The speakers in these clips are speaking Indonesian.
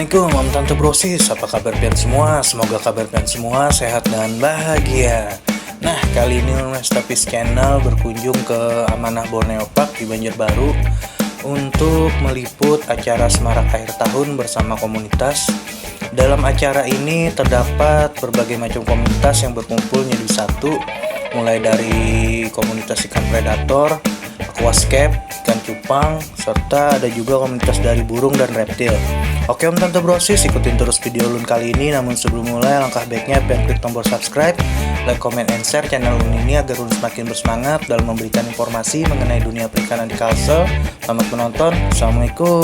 Assalamualaikum Om Tante Brosis, apa kabar pian semua? Semoga kabar pian semua sehat dan bahagia. Nah, kali ini Mas Tapis Channel berkunjung ke Amanah Borneo Park di Banjarbaru untuk meliput acara Semarak akhir tahun bersama komunitas. Dalam acara ini terdapat berbagai macam komunitas yang berkumpul menjadi satu, mulai dari komunitas ikan predator, aquascape, ikan cupang, serta ada juga komunitas dari burung dan reptil. Oke Om Tante Brosis, ikutin terus video Ulun kali ini. Namun sebelum mulai, langkah baiknya pengen klik tombol subscribe, like, comment, and share channel Ulun ini agar Ulun semakin bersemangat dalam memberikan informasi mengenai dunia perikanan di Kalsel. Selamat menonton, Assalamualaikum.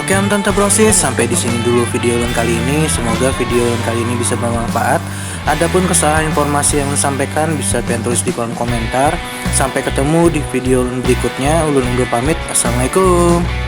Oke Om Tante Brosis, sampai di sini dulu video ulun kali ini. Semoga video ulun kali ini bisa bermanfaat. Adapun kesalahan informasi yang ulun sampaikan bisa kalian tulis di kolom komentar. Sampai ketemu di video ulun berikutnya. Ulun undur pamit. Assalamualaikum.